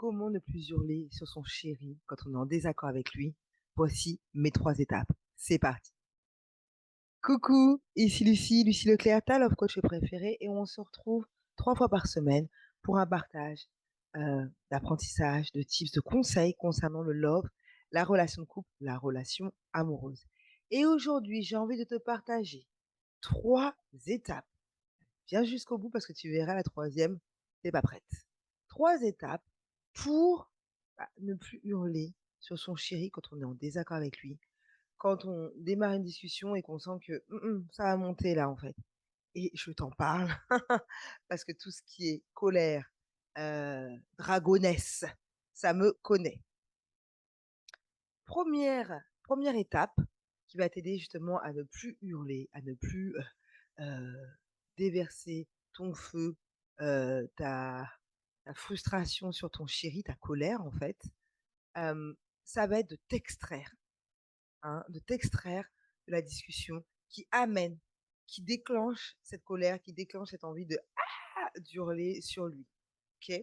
Comment ne plus hurler sur son chéri quand on est en désaccord avec lui? Voici mes 3 étapes. C'est parti. Coucou, ici Lucie, Lucie Leclerc, ta love coach préférée, et on se retrouve 3 fois par semaine pour un partage d'apprentissage, de tips, de conseils concernant le love, la relation de couple, la relation amoureuse. Et aujourd'hui, j'ai envie de te partager 3 étapes. Viens jusqu'au bout parce que tu verras la troisième, t'es pas prête. 3 étapes pour ne plus hurler sur son chéri quand on est en désaccord avec lui, quand on démarre une discussion et qu'on sent que ça va monter là en fait. Et je t'en parle parce que tout ce qui est colère, dragonesse, ça me connaît. Première étape qui va t'aider justement à ne plus hurler, à ne plus déverser ton feu, ta frustration sur ton chéri, ta colère en fait, ça va être de t'extraire, hein, de t'extraire de la discussion qui amène, qui déclenche cette colère, qui déclenche cette envie de d'hurler sur lui. OK?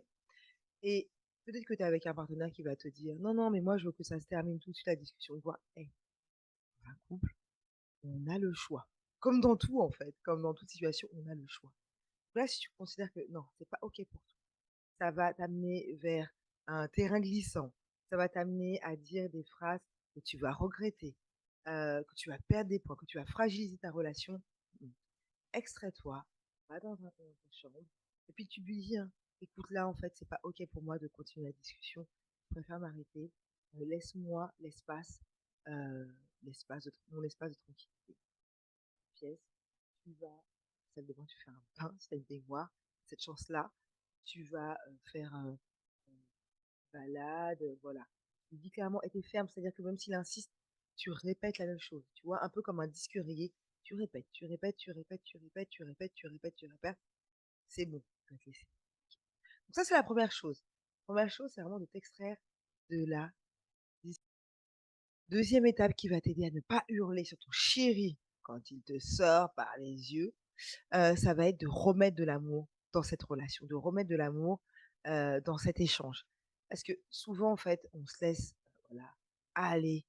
Et peut-être que tu es avec un partenaire qui va te dire: «Non, non, mais moi je veux que ça se termine tout de suite la discussion». Tu vois? Dans un couple, on a le choix. Comme dans tout en fait, comme dans toute situation, on a le choix. Là, si tu considères que non, c'est pas OK pour toi, ça va t'amener vers un terrain glissant, ça va t'amener à dire des phrases que tu vas regretter, que tu vas perdre des points, que tu vas fragiliser ta relation, mmh, extrais-toi, va dans ta chambre et puis tu lui dis, hein: «Écoute, là, en fait, c'est pas OK pour moi de continuer la discussion. Je préfère m'arrêter. Laisse-moi l'espace de mon espace de tranquillité. Pièce, tu vas salle de bain, tu fais un bain si tu as une baignoire, cette chance-là. Tu vas, faire, une balade, voilà. Il dit clairement et tu ferme, c'est-à-dire que même s'il insiste, tu répètes la même chose, tu vois? Un peu comme un disque rayé, tu répètes, tu répètes, tu répètes, tu répètes, tu répètes, tu répètes, tu répètes, c'est bon, tu vas te laisser. Donc ça, c'est la première chose. Première chose, c'est vraiment de t'extraire de la dis 2e étape qui va t'aider à ne pas hurler sur ton chéri quand il te sort par les yeux, ça va être de remettre de l'amour dans cette relation, de remettre de l'amour, dans cet échange. Parce que souvent, en fait, on se laisse, voilà, aller,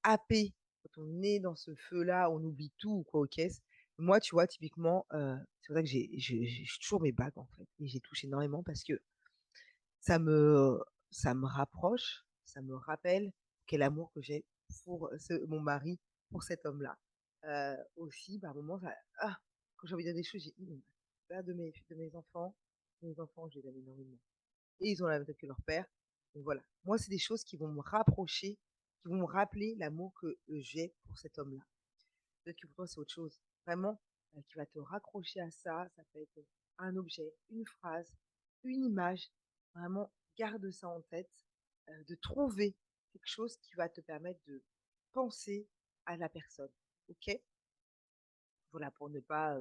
happer. Quand on est dans ce feu-là, on oublie tout ou quoi aux caisses. Moi, tu vois, typiquement, c'est pour ça que j'ai toujours mes bagues, en fait et j'ai touché énormément parce que ça me ça me rapproche, ça me rappelle quel amour que j'ai pour mon mari, pour cet homme-là. Aussi, par moments, quand j'ai envie de dire des choses, j'ai père de mes enfants, je les aime énormément et ils ont la même tête que leur père. Donc voilà. Moi, c'est des choses qui vont me rapprocher, qui vont me rappeler l'amour que, j'ai pour cet homme-là. Peut-être que pour toi, c'est autre chose. Vraiment, qui va te raccrocher à ça. Ça peut être un objet, une phrase, une image. Vraiment, garde ça en tête, de trouver quelque chose qui va te permettre de penser à la personne. OK? Voilà, pour ne pas,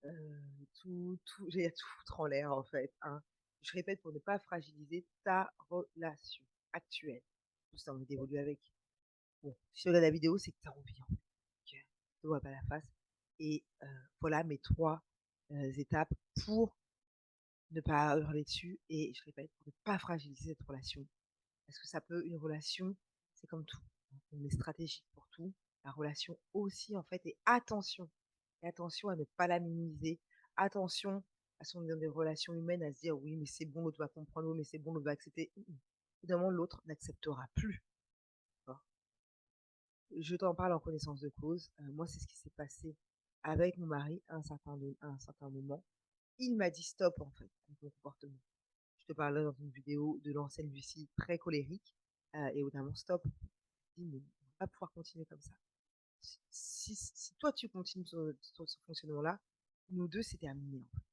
j'allais dire tout foutre en l'air, en fait, hein. Je répète, pour ne pas fragiliser ta relation actuelle. Tout ça, envie d'évoluer avec. Bon, si tu regardes la vidéo, c'est que tu as envie, en fait. OK? Ne vois pas la face et voilà mes 3 étapes pour ne pas hurler dessus et je répète, pour ne pas fragiliser cette relation. Parce que ça peut une relation, c'est comme tout, hein, on est stratégique pour tout. La relation aussi, en fait et attention à ne pas la minimiser. Attention à son dans des relations humaines à se dire: «Oui, mais c'est bon, l'autre va comprendre. Oui, mais c'est bon, l'autre va accepter». Évidemment, l'autre n'acceptera plus, d'accord? Je t'en parle en connaissance de cause. Moi, c'est ce qui s'est passé avec mon mari à un certain moment. Il m'a dit: «Stop», en fait, avec mon comportement. Je te parlais dans une vidéo de l'ancienne Lucie très colérique, et au bout d'un moment: «Stop». Je dis: «Mais on va pas pouvoir continuer comme ça. Si toi tu continues sur ce fonctionnement-là, nous 2 c'est terminé, en fait».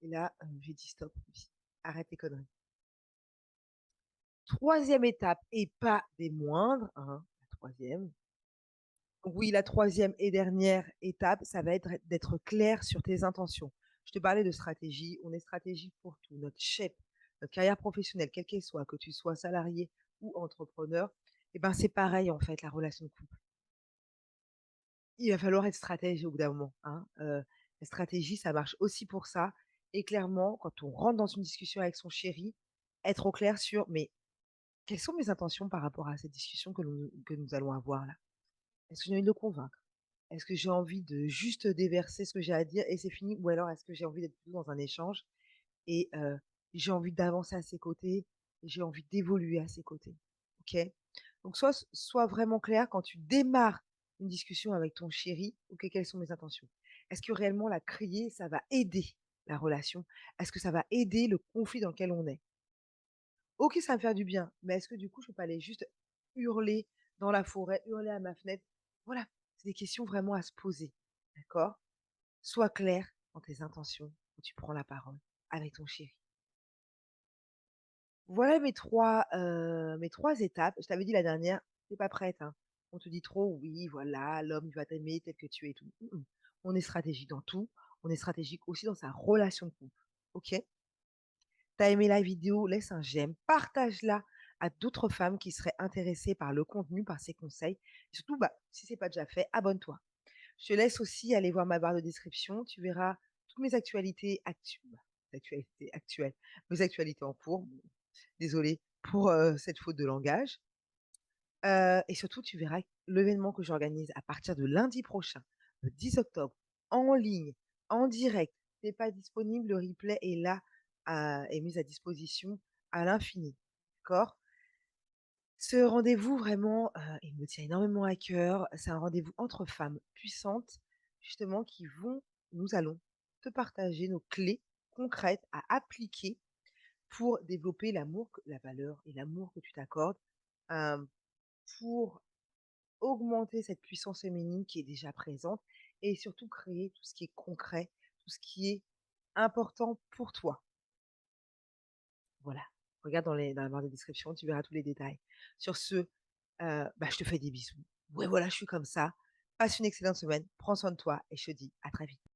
Et là, j'ai dit: «Stop Lucie, arrête tes conneries». 3e étape et pas des moindres, hein, la 3e. Donc oui, la troisième et dernière étape, ça va être d'être clair sur tes intentions. Je te parlais de stratégie, on est stratégique pour tout. Notre shape, notre carrière professionnelle, quelle qu'elle soit, que tu sois salarié ou entrepreneur, et ben, c'est pareil en fait, la relation de couple. Il va falloir être stratège au bout d'un moment, hein. La stratégie, ça marche aussi pour ça Et clairement, quand on rentre dans une discussion avec son chéri, être au clair sur: «Mais quelles sont mes intentions par rapport à cette discussion que nous allons avoir là? Est-ce que j'ai envie de le convaincre? Est-ce que j'ai envie de juste déverser ce que j'ai à dire et c'est fini? Ou alors est-ce que j'ai envie d'être plutôt dans un échange et j'ai envie d'avancer à ses côtés, j'ai envie d'évoluer à ses côtés?» OK? Donc sois vraiment clair quand tu démarres une discussion avec ton chéri: «OK, quelles sont mes intentions? Est-ce que réellement la crier, ça va aider la relation? Est-ce que ça va aider le conflit dans lequel on est? OK, ça va me faire du bien, mais est-ce que du coup, je peux pas aller juste hurler dans la forêt, hurler à ma fenêtre?» Voilà, c'est des questions vraiment à se poser, d'accord? Sois clair dans tes intentions quand tu prends la parole avec ton chéri. Voilà mes trois étapes. Je t'avais dit la dernière, tu pas prête, hein. On te dit trop: «Oui, voilà, l'homme, il va t'aimer tel que tu es et tout». On est stratégique dans tout, on est stratégique aussi dans sa relation de couple, OK? T'as aimé la vidéo, laisse un j'aime, partage-la à d'autres femmes qui seraient intéressées par le contenu, par ces conseils. Et surtout, bah, si c'est pas déjà fait, abonne-toi. Je te laisse aussi aller voir ma barre de description. Tu verras toutes mes actualités actuelles, mes actualités en cours. Bon, désolée pour cette faute de langage. Et surtout, tu verras l'événement que j'organise à partir de lundi prochain, le 10 octobre, en ligne, en direct. Tu pas disponible, le replay est là, est mis à disposition à l'infini. D'accord? Ce rendez-vous vraiment, il me tient énormément à cœur. C'est un rendez-vous entre femmes puissantes, justement, nous allons te partager nos clés concrètes à appliquer pour développer la valeur et l'amour que tu t'accordes, hem, pour augmenter cette puissance féminine qui est déjà présente et surtout créer tout ce qui est concret, tout ce qui est important pour toi. Voilà. Regarde dans la barre de description, tu verras tous les détails. Sur ce, bah, je te fais des bisous. Ouais, voilà, je suis comme ça. Passe une excellente semaine, prends soin de toi et je te dis à très vite.